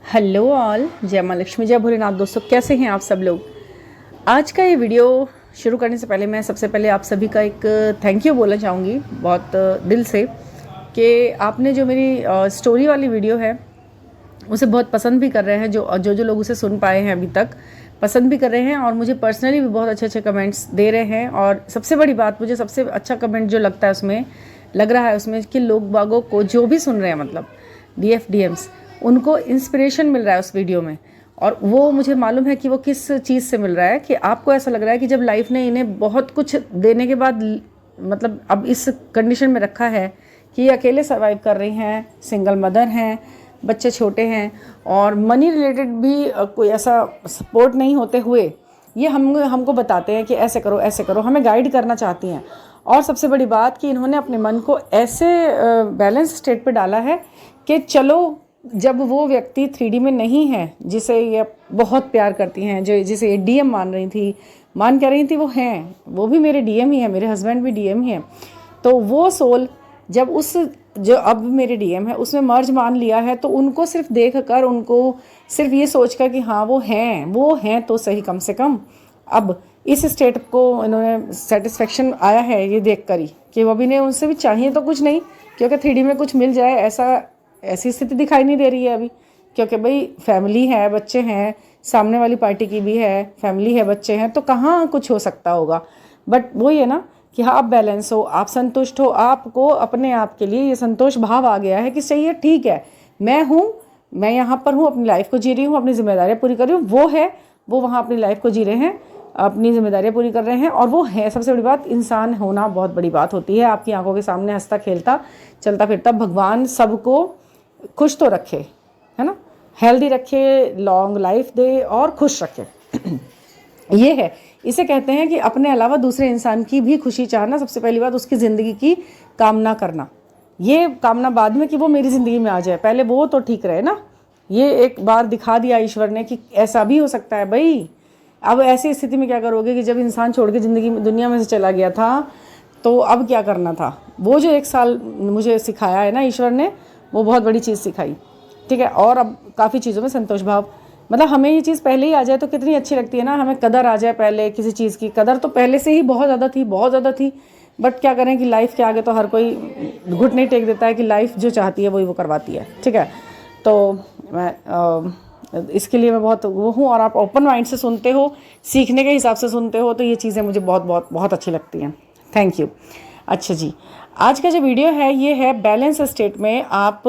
Hello all, जय माँ लक्ष्मी, जय भोलेनाथ। दोस्तों, कैसे हैं आप सब लोग। आज का ये वीडियो शुरू करने से पहले मैं सबसे पहले आप सभी का एक थैंक यू बोलना चाहूँगी बहुत दिल से कि आपने जो मेरी स्टोरी वाली वीडियो है उसे बहुत पसंद भी कर रहे हैं। जो लोग उसे सुन पाए हैं अभी तक पसंद भी कर रहे हैं और मुझे पर्सनली भी बहुत अच्छे अच्छे कमेंट्स दे रहे हैं। और सबसे बड़ी बात, मुझे सबसे अच्छा कमेंट जो लगता है उसमें लग रहा है उसमें कि लोग बागों को जो भी सुन रहे हैं, मतलब DMs, उनको इंस्पिरेशन मिल रहा है उस वीडियो में। और वो मुझे मालूम है कि वो किस चीज़ से मिल रहा है, कि आपको ऐसा लग रहा है कि जब लाइफ ने इन्हें बहुत कुछ देने के बाद मतलब अब इस कंडीशन में रखा है कि ये अकेले सर्वाइव कर रही हैं, सिंगल मदर हैं, बच्चे छोटे हैं और मनी रिलेटेड भी कोई ऐसा सपोर्ट नहीं होते हुए ये हमको बताते हैं कि ऐसे करो ऐसे करो, हमें गाइड करना चाहती हैं। और सबसे बड़ी बात कि इन्होंने अपने मन को ऐसे बैलेंस स्टेट पे डाला है कि चलो, जब वो व्यक्ति 3D में नहीं है जिसे ये बहुत प्यार करती हैं, जो जिसे ये DM मान कह रही थी, वो हैं, वो भी मेरे DM ही है, मेरे हस्बैंड भी DM ही हैं। तो वो सोल जब उस जो अब मेरे DM है उसमें मर्ज मान लिया है, तो उनको सिर्फ देख कर, उनको सिर्फ ये सोच कर कि हाँ वो हैं तो सही, कम से कम अब इस स्टेट को इन्होंने सेटिस्फेक्शन आया है ये देख कर ही कि वो भी नहीं, उनसे भी चाहिए तो कुछ नहीं, क्योंकि 3D में कुछ मिल जाए ऐसी स्थिति दिखाई नहीं दे रही है अभी। क्योंकि भाई फैमिली है, बच्चे हैं, सामने वाली पार्टी की भी है फैमिली है, बच्चे हैं, तो कहाँ कुछ हो सकता होगा। बट वही है ना कि हाँ, आप बैलेंस हो, आप संतुष्ट हो, आपको अपने आप के लिए ये संतोष भाव आ गया है कि सही है, ठीक है, मैं यहाँ पर हूँ, अपनी लाइफ को जी रही हूँ, अपनी जिम्मेदारियाँ पूरी कर रही हूँ। वो वहाँ अपनी लाइफ को जी रहे हैं, अपनी जिम्मेदारियाँ पूरी कर रहे हैं, और वो है। सबसे बड़ी बात, इंसान होना बहुत बड़ी बात होती है। आपकी आंखों के सामने हंसता खेलता चलता फिरता, भगवान सबको खुश तो रखे, है ना, हेल्दी रखे, लॉन्ग लाइफ दे और खुश रखे। ये है, इसे कहते हैं कि अपने अलावा दूसरे इंसान की भी खुशी चाहना। सबसे पहली बात, उसकी ज़िंदगी की कामना करना। ये कामना बाद में कि वो मेरी ज़िंदगी में आ जाए, पहले वो तो ठीक रहे ना। ये एक बार दिखा दिया ईश्वर ने कि ऐसा भी हो सकता है भाई। अब ऐसी स्थिति में क्या करोगे कि जब इंसान छोड़ के ज़िंदगी दुनिया में से चला गया था, तो अब क्या करना था। वो जो 1 साल मुझे सिखाया है ना ईश्वर ने, वो बहुत बड़ी चीज़ सिखाई, ठीक है। और अब काफ़ी चीज़ों में संतोष भाव, मतलब हमें ये चीज़ पहले ही आ जाए तो कितनी अच्छी लगती है ना। हमें कदर आ जाए, पहले किसी चीज़ की कदर तो पहले से ही बहुत ज़्यादा थी। बट क्या करें कि लाइफ के आगे तो हर कोई घुट नहीं टेक देता है, कि लाइफ जो चाहती है वही वो करवाती है, ठीक है। तो मैं इसके लिए मैं बहुत वो हूँ, और आप ओपन माइंड से सुनते हो, सीखने के हिसाब से सुनते हो, तो ये चीज़ें मुझे बहुत बहुत बहुत अच्छी लगती हैं। Thank you. अच्छा जी, आज का जो वीडियो है ये है बैलेंस स्टेट में आप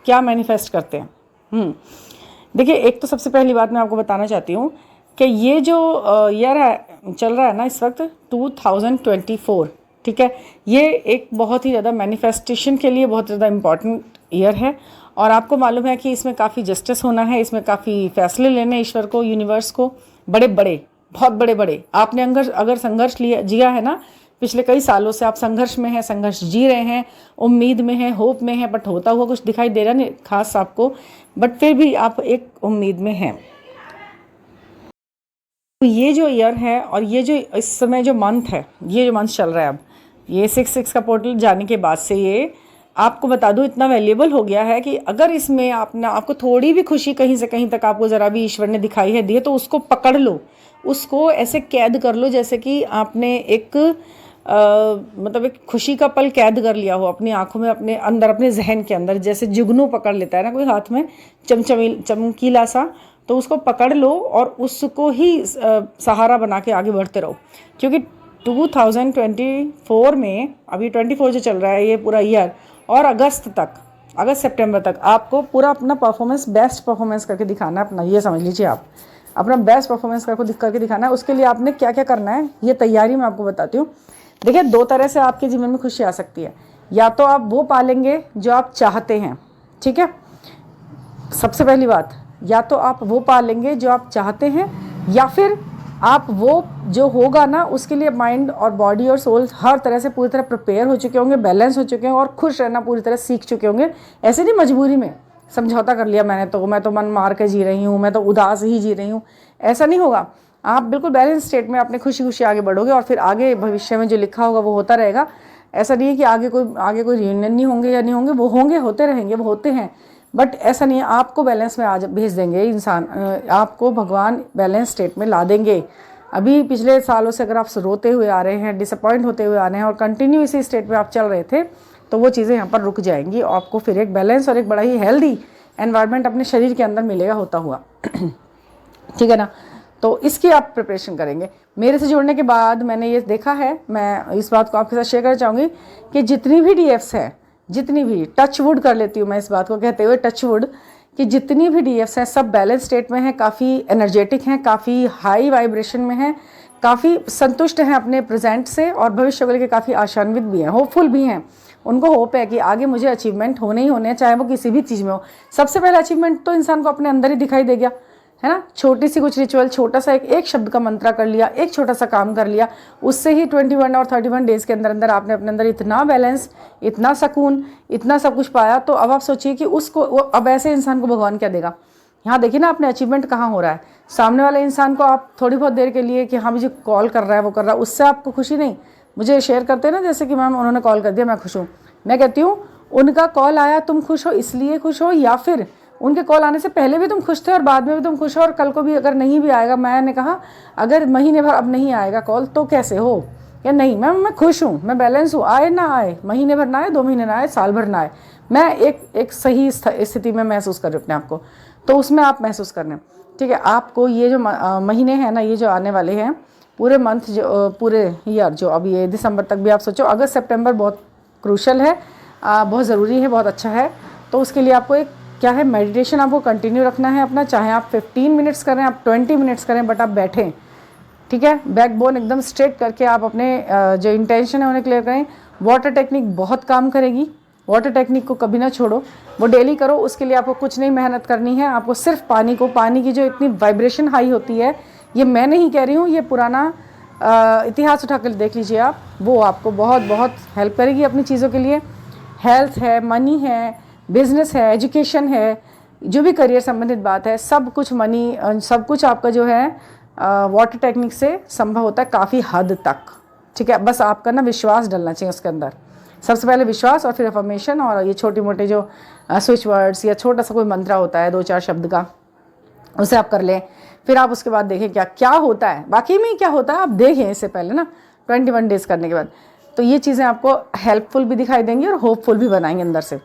क्या मैनिफेस्ट करते हैं। देखिए, एक तो सबसे पहली बात मैं आपको बताना चाहती हूँ कि ये जो ईयर है चल रहा है ना इस वक्त 2024, ठीक है, ये एक बहुत ही ज़्यादा मैनिफेस्टेशन के लिए बहुत ज़्यादा इम्पॉर्टेंट ईयर है। और आपको मालूम है कि इसमें काफ़ी जस्टिस होना है, इसमें काफ़ी फैसले लेने ईश्वर को, यूनिवर्स को, बड़े बड़े, बहुत बड़े बड़े। आपने अगर संघर्ष जिया है ना, पिछले कई सालों से आप संघर्ष में हैं, संघर्ष जी रहे हैं, उम्मीद में हैं, होप में हैं, बट होता हुआ कुछ दिखाई दे रहा नहीं खास आपको, बट फिर भी आप एक उम्मीद में हैं। तो ये जो ईयर है और ये जो इस समय जो मंथ है, ये जो मंथ चल रहा है, अब ये 6/6 का पोर्टल जाने के बाद से ये आपको बता दूं इतना वैल्यूएबल हो गया है कि अगर इसमें आपको थोड़ी भी खुशी कहीं से कहीं तक आपको ज़रा भी ईश्वर ने दिखाई है दी है, तो उसको पकड़ लो, उसको ऐसे कैद कर लो जैसे कि आपने एक मतलब एक खुशी का पल कैद कर लिया हो अपनी आंखों में, अपने अंदर, अपने जहन के अंदर, जैसे जुगनू पकड़ लेता है ना कोई हाथ में चमकीला सा, तो उसको पकड़ लो और उसको ही सहारा बना के आगे बढ़ते रहो। क्योंकि 2024 में, अभी 24 जो चल रहा है ये पूरा ईयर, और अगस्त सितंबर तक आपको पूरा अपना परफॉर्मेंस, बेस्ट परफॉर्मेंस करके दिखाना है अपना। ये समझ लीजिए, आप अपना बेस्ट परफॉर्मेंस करके दिखाना है। उसके लिए आपने क्या क्या करना है, ये तैयारी मैं आपको बताती हूँ। देखिए, 2 तरह से आपके जीवन में खुशी आ सकती है। या तो आप वो पालेंगे जो आप चाहते हैं, ठीक है, सबसे पहली बात, या तो आप वो पालेंगे जो आप चाहते हैं, या फिर आप वो जो होगा ना उसके लिए माइंड और बॉडी और सोल हर तरह से पूरी तरह प्रिपेयर हो चुके होंगे, बैलेंस हो चुके होंगे और खुश रहना पूरी तरह सीख चुके होंगे। ऐसे नहीं मजबूरी में समझौता कर लिया मैं तो मन मार के जी रही हूँ, मैं तो उदास ही जी रही हूँ, ऐसा नहीं होगा। आप बिल्कुल बैलेंस स्टेट में अपने खुशी खुशी आगे बढ़ोगे, और फिर आगे भविष्य में जो लिखा होगा वो होता रहेगा। ऐसा नहीं है कि आगे कोई रियूनियन नहीं होंगे या नहीं होंगे, वो होंगे, होते रहेंगे, वो होते हैं। बट ऐसा नहीं है, आपको बैलेंस में आज भेज देंगे इंसान, आपको भगवान बैलेंस स्टेट में ला देंगे। अभी पिछले सालों से अगर आप रोते हुए आ रहे हैं, डिसअपॉइंट होते हुए आ रहे हैं और कंटिन्यू इसी स्टेट में आप चल रहे थे, तो वो चीज़ें यहाँ पर रुक जाएंगी। आपको फिर एक बैलेंस और एक बड़ा ही हेल्दी एनवायरनमेंट अपने शरीर के अंदर मिलेगा होता हुआ। ठीक है ना। तो इसकी आप प्रिपरेशन करेंगे। मेरे से जुड़ने के बाद मैंने ये देखा है, मैं इस बात को आपके साथ शेयर करना चाहूँगी कि जितनी भी डीएफ्स हैं, जितनी भी, टच वुड कर लेती हूँ मैं इस बात को कहते हुए, टच वुड, कि जितनी भी डीएफ्स हैं सब बैलेंस स्टेट में हैं, काफ़ी एनर्जेटिक हैं, काफ़ी हाई वाइब्रेशन में हैं, काफ़ी संतुष्ट हैं अपने प्रेजेंट से और भविष्य को लेकर काफ़ी आशान्वित भी हैं, होपफुल भी हैं। उनको होप है कि आगे मुझे अचीवमेंट होने ही होने हैं, चाहे वो किसी भी चीज़ में हो। सबसे पहले अचीवमेंट तो इंसान को अपने अंदर ही दिखाई दे गया, है ना। छोटी सी कुछ रिचुअल, छोटा सा एक शब्द का मंत्रा कर लिया, एक छोटा सा काम कर लिया, उससे ही 21 और 31 डेज़ के अंदर अंदर आपने अपने अंदर इतना बैलेंस, इतना सुकून, इतना सब कुछ पाया। तो अब आप सोचिए कि उसको, अब ऐसे इंसान को भगवान क्या देगा। यहाँ देखिए ना अपने अचीवमेंट कहाँ हो रहा है। सामने वाले इंसान को आप थोड़ी बहुत देर के लिए कि हाँ मुझे कॉल कर रहा है, वो कर रहा है, उससे आपको खुशी नहीं। मुझे शेयर करते हैं ना, जैसे कि मैम उन्होंने कॉल कर दिया, मैं खुश हूँ। मैं कहती हूँ उनका कॉल आया, तुम खुश हो इसलिए खुश हो, या फिर उनके कॉल आने से पहले भी तुम खुश थे और बाद में भी तुम खुश हो और कल को भी अगर नहीं भी आएगा, मैंने कहा अगर महीने भर अब नहीं आएगा कॉल तो कैसे हो, या नहीं मैम मैं खुश हूँ, मैं बैलेंस हूँ, आए ना आए, महीने भर ना आए, 2 महीने ना आए, साल भर ना आए, मैं एक सही स्थिति में महसूस कर रही हूँ अपने आप को। तो उसमें आप महसूस करना, ठीक है। आपको ये जो महीने हैं ना, ये जो आने वाले हैं, पूरे मंथ, जो पूरे ईयर, जो अब ये दिसंबर तक भी आप सोचो, अगस्त सितंबर बहुत क्रूशल है, बहुत ज़रूरी है, बहुत अच्छा है। तो उसके लिए आपको एक क्या है, मेडिटेशन आपको कंटिन्यू रखना है अपना, चाहे आप 15 मिनट्स करें, आप 20 मिनट्स करें, बट आप बैठें, ठीक है। बैकबोन एकदम स्ट्रेट करके आप अपने जो इंटेंशन है उन्हें क्लियर करें। वाटर टेक्निक बहुत काम करेगी, वाटर टेक्निक को कभी ना छोड़ो, वो डेली करो। उसके लिए आपको कुछ नहीं मेहनत करनी है, आपको सिर्फ पानी की जो इतनी वाइब्रेशन हाई होती है, ये मैं नहीं कह रही हूँ, ये पुराना इतिहास उठा कर देख लीजिए आप, वो आपको बहुत बहुत हेल्प करेगी अपनी चीज़ों के लिए। हेल्थ है, मनी है, बिजनेस है, एजुकेशन है, जो भी करियर संबंधित बात है, सब कुछ मनी, सब कुछ आपका जो है वाटर टेक्निक से संभव होता है काफ़ी हद तक, ठीक है। बस आपका ना विश्वास डलना चाहिए उसके अंदर, सबसे पहले विश्वास और फिर अफर्मेशन, और ये छोटे मोटे जो स्विच वर्ड्स या छोटा सा कोई मंत्रा होता है 2-4 शब्द का, उसे आप कर लें। फिर आप उसके बाद देखें क्या क्या होता है, वाकई में क्या होता है आप देखें इससे पहले ना, 21 डेज़ करने के बाद। तो ये चीज़ें आपको हेल्पफुल भी दिखाई देंगी और होपफुल भी बनाएंगे अंदर से,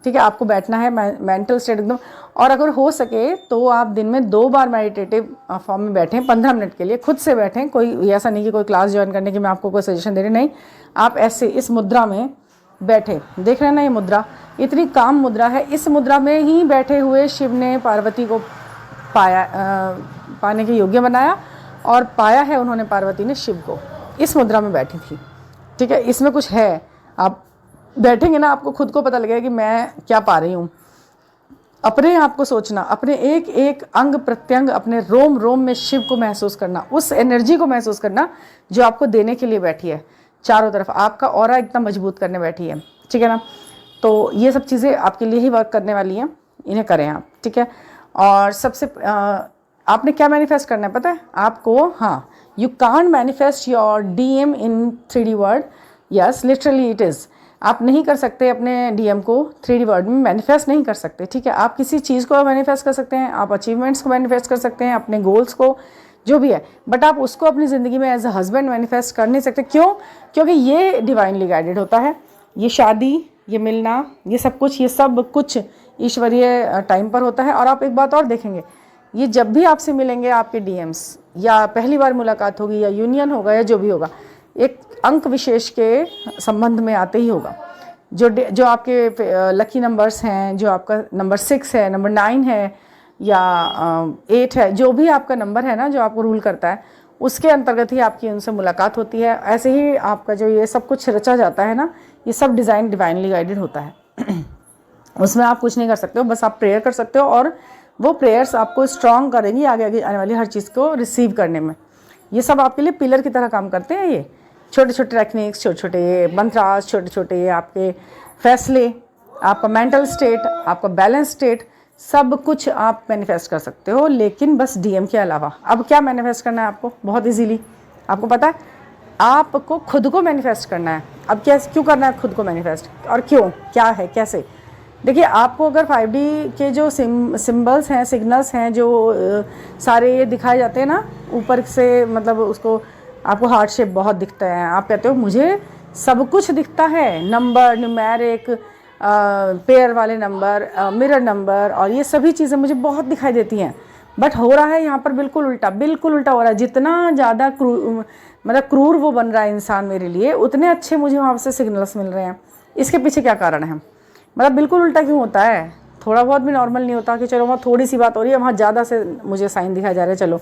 ठीक है। आपको बैठना है मेंटल स्टेट एकदम, और अगर हो सके तो आप दिन में 2 बार मेडिटेटिव फॉर्म में बैठें, 15 मिनट के लिए खुद से बैठें। कोई ऐसा नहीं कि कोई क्लास ज्वाइन करने की मैं आपको कोई सजेशन दे रही नहीं, आप ऐसे इस मुद्रा में बैठे, देख रहे हैं ना ये मुद्रा इतनी काम मुद्रा है। इस मुद्रा में ही बैठे हुए शिव ने पार्वती को पाने के योग्य बनाया, और पाया है उन्होंने पार्वती ने शिव को, इस मुद्रा में बैठी थी, ठीक है। इसमें कुछ है, आप बैठेंगे ना आपको खुद को पता लगेगा कि मैं क्या पा रही हूँ। अपने आप को सोचना, अपने एक एक अंग प्रत्यंग, अपने रोम रोम में शिव को महसूस करना, उस एनर्जी को महसूस करना जो आपको देने के लिए बैठी है, चारों तरफ आपका ऑरा इतना मजबूत करने बैठी है, ठीक है ना। तो ये सब चीज़ें आपके लिए ही वर्क करने वाली हैं, इन्हें करें आप, ठीक है। और सबसे आपने क्या मैनिफेस्ट करना है पता है आपको, हाँ, you can't manifest your DM in 3D word, yes literally it is. आप नहीं कर सकते अपने डीएम को 3D वर्ड में मैनिफेस्ट नहीं कर सकते, ठीक है। आप किसी चीज़ को मैनिफेस्ट कर सकते हैं, आप अचीवमेंट्स को मैनिफेस्ट कर सकते हैं, अपने गोल्स को, जो भी है, बट आप उसको अपनी ज़िंदगी में एज अ हस्बैंड मैनिफेस्ट कर नहीं सकते। क्यों? क्योंकि ये डिवाइनली गाइडेड होता है, ये शादी, ये मिलना, ये सब कुछ ईश्वरीय टाइम पर होता है। और आप एक बात और देखेंगे, ये जब भी आपसे मिलेंगे आपके डीएम्स, या पहली बार मुलाकात होगी, या यूनियन होगा, या जो भी होगा, एक अंक विशेष के संबंध में आते ही होगा। जो आपके लकी नंबर्स हैं, जो आपका नंबर 6 है, नंबर 9 है, या 8 है, जो भी आपका नंबर है ना जो आपको रूल करता है, उसके अंतर्गत ही आपकी उनसे मुलाकात होती है। ऐसे ही आपका जो ये सब कुछ रचा जाता है ना, ये सब डिज़ाइन डिवाइनली गाइडेड होता है। उसमें आप कुछ नहीं कर सकते हो, बस आप प्रेयर कर सकते हो, और वो प्रेयर्स आपको स्ट्रॉन्ग करेंगी आगे आगे आने वाली हर चीज़ को रिसीव करने में। ये सब आपके लिए पिलर की तरह काम करते हैं। ये छोटे छोटे टेक्निक्स, छोटे छोटे मंत्रास, छोटे छोटे आपके फैसले, आपका मेंटल स्टेट, आपका बैलेंस स्टेट, सब कुछ आप मैनिफेस्ट कर सकते हो, लेकिन बस डीएम के अलावा। अब क्या मैनिफेस्ट करना है आपको? बहुत इजीली आपको पता है, आपको खुद को मैनिफेस्ट करना है। अब क्या, क्यों करना है खुद को मैनिफेस्ट, और क्यों, क्या है, कैसे? देखिए आपको अगर 5D के जो सिंबल्स हैं, सिग्नल्स हैं, जो सारे ये दिखाए जाते हैं ना ऊपर से, मतलब उसको आपको हार्ट शेप बहुत दिखता है, आप कहते हो मुझे सब कुछ दिखता है, नंबर, न्यूमेरिक, पेयर वाले नंबर, मिरर नंबर, और ये सभी चीज़ें मुझे बहुत दिखाई देती हैं। बट हो रहा है यहाँ पर बिल्कुल उल्टा, बिल्कुल उल्टा हो रहा है। जितना ज़्यादा मतलब क्रूर वो बन रहा है इंसान मेरे लिए, उतने अच्छे मुझे वहाँ से सिग्नल्स मिल रहे हैं। इसके पीछे क्या कारण है? मतलब बिल्कुल उल्टा क्यों होता है? थोड़ा बहुत भी नॉर्मल नहीं होता कि चलो वहाँ थोड़ी सी बात हो रही है, वहाँ ज़्यादा से मुझे साइन दिखाया जा रहा है, चलो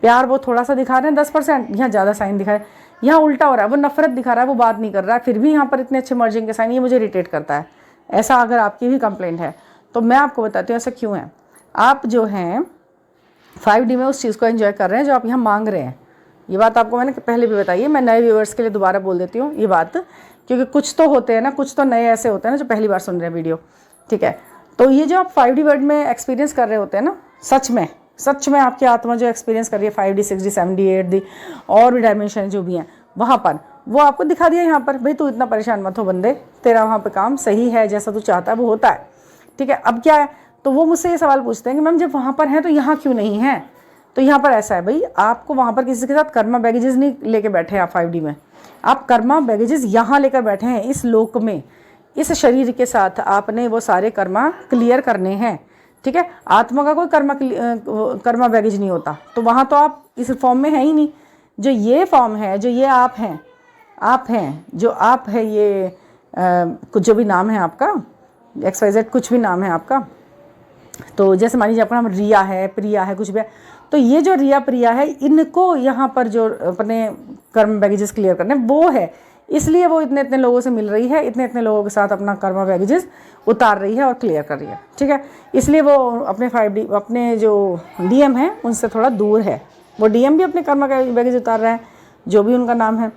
प्यार वो थोड़ा सा दिखा रहे हैं 10%, यहाँ ज़्यादा साइन दिखाए, यहाँ उल्टा हो रहा है, वो नफरत दिखा रहा है, वो बात नहीं कर रहा है, फिर भी यहाँ पर इतने अच्छे मर्जिंग के साइन, ये मुझे इरिटेट करता है। ऐसा अगर आपकी भी कंप्लेंट है तो मैं आपको बताती हूँ ऐसा क्यों है। आप जो हैं 5D में उस चीज़ को एंजॉय कर रहे हैं जो आप यहाँ मांग रहे हैं। ये बात आपको मैंने पहले भी बताई है, मैं नए व्यूअर्स के लिए दोबारा बोल देती हूँ ये बात, क्योंकि कुछ तो होते हैं ना, कुछ तो नए ऐसे होते हैं ना जो पहली बार सुन रहे हैं वीडियो, ठीक है। तो ये जो आप 5D वर्ल्ड में एक्सपीरियंस कर रहे होते हैं ना, सच में आपकी आत्मा जो एक्सपीरियंस कर रही है 5D 6D 7D 8D और भी डायमेंशन जो भी हैं, वहाँ पर वो आपको दिखा दिया यहाँ पर, भाई तू इतना परेशान मत हो बंदे, तेरा वहाँ पे काम सही है, जैसा तू चाहता है वो होता है, ठीक है। अब क्या है, तो वो मुझसे ये सवाल पूछते हैं कि मैम जब वहाँ पर हैं तो यहाँ क्यों नहीं है? तो यहाँ पर ऐसा है भाई, आपको वहाँ पर किसी के साथ कर्मा बैगेजेस नहीं लेके बैठे हैं आप 5D में, आप कर्मा बैगेजेस यहाँ लेकर बैठे हैं इस लोक में, इस शरीर के साथ आपने वो सारे कर्मा क्लियर करने हैं, ठीक है। आत्मा का कोई कर्मा बैगेज नहीं होता, तो वहाँ तो आप इस फॉर्म में है ही नहीं। जो ये फॉर्म है, जो ये आप हैं जो आप है, ये कुछ जो भी नाम है आपका, XYZ कुछ भी नाम है आपका, तो जैसे मान लीजिए आपका नाम रिया है, प्रिया है, कुछ भी है, तो ये जो रिया प्रिया है, इनको यहाँ पर जो अपने कर्म बैगेजेस क्लियर करने वो है, इसलिए वो इतने इतने लोगों से मिल रही है, इतने इतने लोगों के साथ अपना कर्म बैगेजेस उतार रही है और क्लियर कर रही है, ठीक है। इसलिए वो अपने 5D अपने जो DM है उनसे थोड़ा दूर है, वो DM भी अपने कर्म बैगेज उतार रहा है, जो भी उनका नाम है।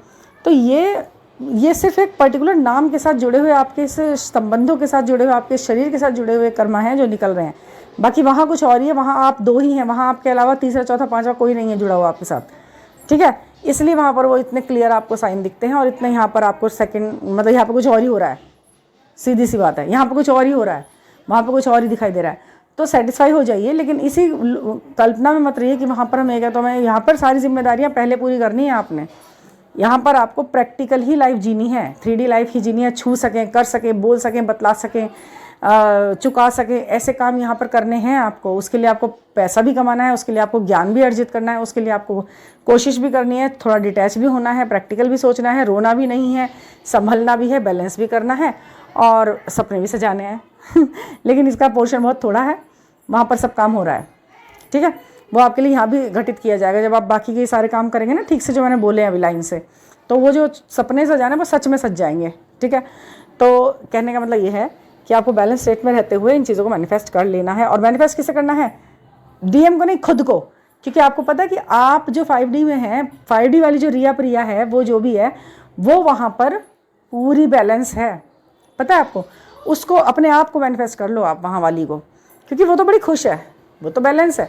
तो ये सिर्फ एक पर्टिकुलर नाम के साथ जुड़े हुए, आपके इस संबंधों के साथ जुड़े हुए, आपके शरीर के साथ जुड़े हुए कर्मा हैं जो निकल रहे हैं। बाकी वहाँ कुछ और ही है, वहाँ आप 2 ही हैं, वहाँ आपके अलावा तीसरा चौथा पांचवा कोई नहीं है जुड़ा हुआ आपके साथ, ठीक है। इसलिए वहाँ पर वो इतने क्लियर आपको साइन दिखते हैं, और इतने यहाँ पर आपको सेकंड, मतलब यहाँ पर कुछ और ही हो रहा है, सीधी सी बात है, यहाँ पर कुछ और ही हो रहा है, वहाँ पर कुछ और ही दिखाई दे रहा है। तो सेटिस्फाई हो जाइए, लेकिन इसी कल्पना में मत रहिए कि वहाँ पर हम एक है तो मैं यहाँ पर सारी जिम्मेदारियाँ पहले पूरी करनी है आपने। यहाँ पर आपको प्रैक्टिकल ही लाइफ जीनी है, 3D लाइफ ही जीनी है, छू सकें, कर सकें, बोल सकें, बतला सकें, चुका सकें, ऐसे काम यहाँ पर करने हैं आपको। उसके लिए आपको पैसा भी कमाना है, उसके लिए आपको ज्ञान भी अर्जित करना है, उसके लिए आपको कोशिश भी करनी है, थोड़ा डिटैच भी होना है, प्रैक्टिकल भी सोचना है, रोना भी नहीं है, संभलना भी है, बैलेंस भी करना है, और सपने भी सजाने हैं लेकिन इसका पोर्शन बहुत थोड़ा है, वहाँ पर सब काम हो रहा है, ठीक है। वो आपके लिए यहाँ भी घटित किया जाएगा जब आप बाकी के सारे काम करेंगे ना ठीक से, जो मैंने बोले हैं अभी लाइन से, तो वो जो सपने सजाने वो सच में सज जाएंगे, ठीक है। तो कहने का मतलब ये है कि आपको बैलेंस स्टेट में रहते हुए इन चीज़ों को मैनिफेस्ट कर लेना है। और मैनिफेस्ट किसे करना है? DM को नहीं, खुद को, क्योंकि आपको पता है कि आप जो 5D में हैं, 5D वाली जो रिया प्रिया है, वो जो भी है वो वहाँ पर पूरी बैलेंस है, पता है आपको। उसको अपने आप को मैनिफेस्ट कर लो आप वहाँ वाली को, क्योंकि वो तो बड़ी खुश है, वो तो बैलेंस है,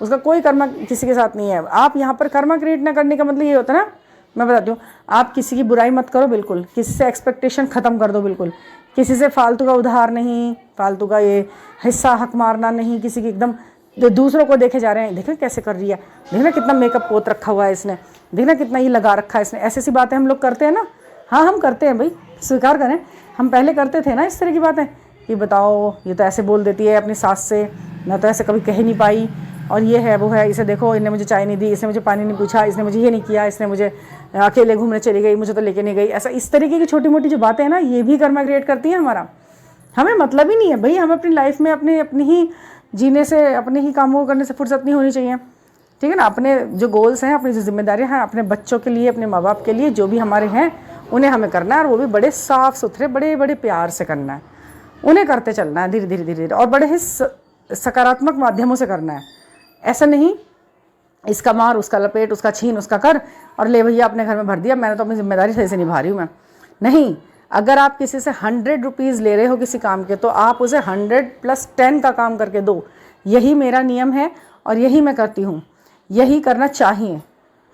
उसका कोई कर्मा किसी के साथ नहीं है। आप यहाँ पर कर्मा क्रिएट ना करने का मतलब ये होता है ना, मैं बताती हूँ, आप किसी की बुराई मत करो, बिल्कुल किसी से एक्सपेक्टेशन ख़त्म कर दो, बिल्कुल किसी से फालतू का उधार नहीं, फालतू का ये हिस्सा हक मारना नहीं, किसी की एकदम, जो दूसरों को देखे जा रहे हैं, देखना कैसे कर रही है, देखना कितना मेकअप पोत रखा हुआ है इसने, देखना कितना ये लगा रखा है इसने, ऐसी ऐसी बातें हम लोग करते हैं ना। हाँ हम करते हैं भाई, स्वीकार करें, हम पहले करते थे ना इस तरह की बातें, कि बताओ ये तो ऐसे बोल देती है अपनी सास से, मैं तो ऐसे कभी कह ही नहीं पाई, और ये है वो है, इसे देखो इन्हें मुझे चाय नहीं दी, इसने मुझे पानी नहीं पूछा, इसने मुझे ये नहीं किया, इसने मुझे अकेले घूमने चली गई, मुझे तो लेके नहीं गई। ऐसा इस तरीके की छोटी मोटी जो बातें हैं ना, ये भी कर्मा क्रिएट करती हैं हमारा। हमें मतलब ही नहीं है भाई, हमें अपनी लाइफ में अपनी ही जीने से, अपने ही कामों को करने से फुर्सत नहीं होनी चाहिए, ठीक है ना। अपने जो गोल्स हैं, अपनी जो जिम्मेदारियाँ हैं, अपने बच्चों के लिए, अपने माँ बाप के लिए, जो भी हमारे हैं उन्हें हमें करना है, और वो भी बड़े साफ़ सुथरे, बड़े बड़े प्यार से करना है, उन्हें करते चलना है धीरे धीरे धीरे धीरे, और बड़े ही सकारात्मक माध्यमों से करना है। ऐसा नहीं इसका मार, उसका लपेट, उसका छीन, उसका कर, और ले भैया अपने घर में भर दिया, मैंने तो अपनी जिम्मेदारी सही से निभा रही हूँ मैं। नहीं, अगर आप किसी से 100 रुपीज़ ले रहे हो किसी काम के, तो आप उसे 100 + 10 का काम करके दो। यही मेरा नियम है और यही मैं करती हूँ, यही करना चाहिए,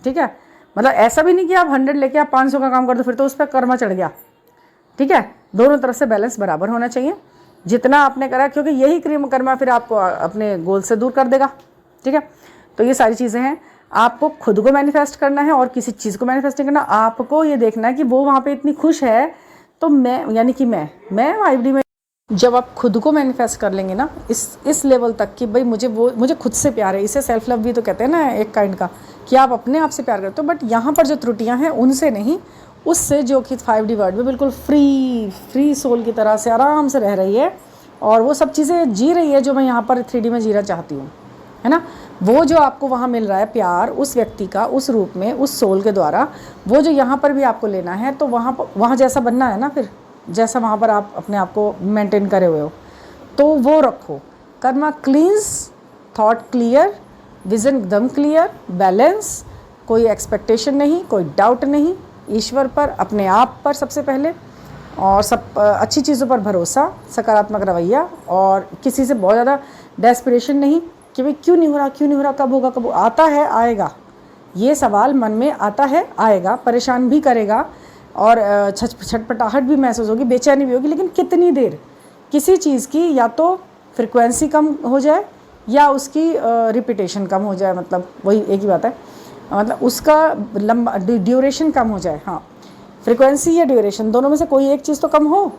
ठीक है। मतलब ऐसा भी नहीं कि आप 100 लेके आप 500 का काम कर दो, फिर तो उस पर कर्मा चढ़ गया, ठीक है। दोनों तरफ से बैलेंस बराबर होना चाहिए। जितना आपने करा, क्योंकि यही कर्मा फिर आपको अपने गोल से दूर कर देगा। ठीक है, तो ये सारी चीज़ें हैं। आपको खुद को मैनिफेस्ट करना है और किसी चीज़ को मैनिफेस्ट नहीं करना। आपको ये देखना है कि वो वहाँ पे इतनी खुश है, तो मैं यानी कि मैं वाइब्रेटी में जब आप खुद को मैनिफेस्ट कर लेंगे ना इस लेवल तक कि भाई मुझे खुद से प्यार है, इसे सेल्फ लव भी तो कहते हैं ना एक काइंड का, कि आप अपने आप से प्यार करते हो। बट यहाँ पर जो त्रुटियाँ हैं उनसे नहीं, उससे जो कि 5D वर्ल्ड में बिल्कुल फ्री सोल की तरह से आराम से रह रही है और वो सब चीज़ें जी रही है जो मैं यहाँ पर 3D में जीना चाहती हूँ, है ना। वो जो आपको वहाँ मिल रहा है प्यार उस व्यक्ति का, उस रूप में, उस सोल के द्वारा, वो जो यहाँ पर भी आपको लेना है, तो वहाँ जैसा बनना है ना, फिर जैसा वहाँ पर आप अपने आप को मेंटेन करे हुए हो, तो वो रखो। कर्मा क्लींस, थॉट क्लियर, विज़न एकदम क्लियर, बैलेंस, कोई एक्सपेक्टेशन नहीं, कोई डाउट नहीं, ईश्वर पर, अपने आप पर सबसे पहले, और सब अच्छी चीज़ों पर भरोसा, सकारात्मक रवैया, और किसी से बहुत ज़्यादा डेस्परेशन नहीं कि भाई क्यों नहीं हो रहा, कब होगा, कब आता है, आएगा। ये सवाल मन में आता है, आएगा, परेशान भी करेगा और छटपटाहट भी महसूस होगी, बेचैनी भी होगी, लेकिन कितनी देर। किसी चीज़ की या तो फ्रिक्वेंसी कम हो जाए या उसकी रिपीटेशन कम हो जाए, मतलब वही एक ही बात है, मतलब उसका लंबा ड्यूरेशन कम हो जाए। हाँ, फ्रिक्वेंसी या ड्यूरेशन दोनों में से कोई एक चीज़ तो कम हो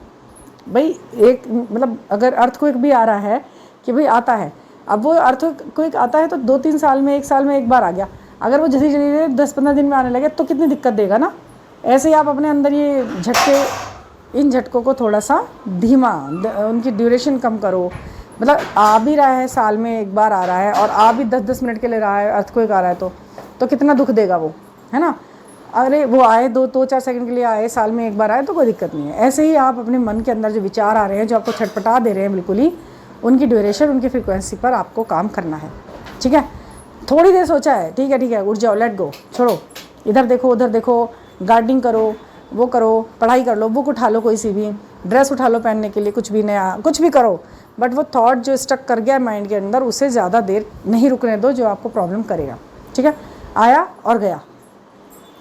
भाई। एक मतलब अगर अर्थक्वेक भी आ रहा है कि भाई आता है, अब वो अर्थक्वेक आता है तो 2-3 साल में, 1 साल में एक बार आ गया, अगर वो जल्दी जल्दी 10-15 दिन में आने लगे तो कितनी दिक्कत देगा ना। ऐसे ही आप अपने अंदर ये इन झटकों को थोड़ा सा धीमा, उनकी ड्यूरेशन कम करो। मतलब आ भी रहा है, साल में एक बार आ रहा है, और आ भी 10-10 मिनट के लिए रहा है, अर्थक्वेक आ रहा है, तो कितना दुख देगा वो, है ना। अरे वो आए 2-4 सेकंड के लिए आए, साल में एक बार आए, तो कोई दिक्कत नहीं है। ऐसे ही आप अपने मन के अंदर जो विचार आ रहे हैं, जो आपको छटपटा दे रहे हैं, बिल्कुल ही उनकी ड्यूरेशन, उनकी फ्रिक्वेंसी पर आपको काम करना है। ठीक है, थोड़ी देर सोचा है, ठीक है, उठ जाओ, लेट गो, छोड़ो, इधर देखो, उधर देखो, गार्डनिंग करो, वो करो, पढ़ाई कर लो, बुक उठा लो, कोई सी भी ड्रेस उठा लो पहनने के लिए, कुछ भी नया, कुछ भी करो, बट वो थॉट जो स्टक कर गया माइंड के अंदर, उसे ज़्यादा देर नहीं रुकने दो, जो आपको प्रॉब्लम करेगा। ठीक है, आया और गया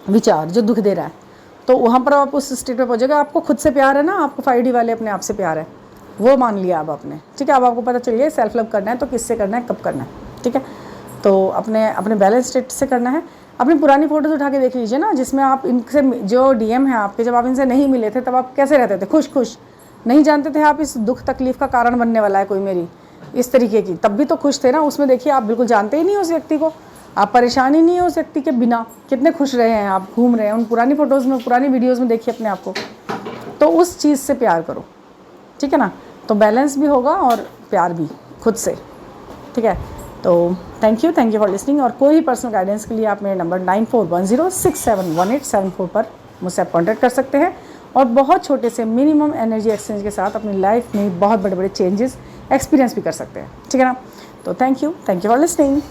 विचार जो दुख दे रहा है, तो वहाँ पर आप उस स्टेट पे पहुँचेगा। आपको खुद से प्यार है ना, आपको 5D वाले अपने आप से प्यार है, वो मान लिया अब आपने। ठीक है, अब आपको पता चल गया सेल्फ लव करना है तो किससे करना है, कब करना है। ठीक है, तो अपने बैलेंस स्टेट से करना है। अपनी पुरानी फ़ोटोज़ उठा के देख लीजिए ना, जिसमें आप इनसे जो DM है आपके, जब आप इनसे नहीं मिले थे तब आप कैसे रहते थे, खुश, नहीं जानते थे आप इस दुख तकलीफ़ का कारण बनने वाला है कोई मेरी, इस तरीके की, तब भी तो खुश थे ना। उसमें देखिए आप बिल्कुल जानते ही नहीं उस व्यक्ति को, आप परेशान ही नहीं है उस व्यक्ति के बिना, कितने खुश रहे हैं आप, घूम रहे हैं। उन पुरानी फ़ोटोज़ में, पुरानी वीडियोज़ में देखिए अपने आप को, तो उस चीज़ से प्यार करो। ठीक है ना, तो बैलेंस भी होगा और प्यार भी खुद से। ठीक है, तो थैंक यू फॉर लिसनिंग। और कोई पर्सनल गाइडेंस के लिए आप मेरे नंबर 9410671874 पर मुझसे कॉन्टैक्ट कर सकते हैं, और बहुत छोटे से मिनिमम एनर्जी एक्सचेंज के साथ अपनी लाइफ में बहुत बड़े चेंजेस एक्सपीरियंस भी कर सकते हैं। ठीक है ना, तो थैंक यू फॉर लिसनिंग।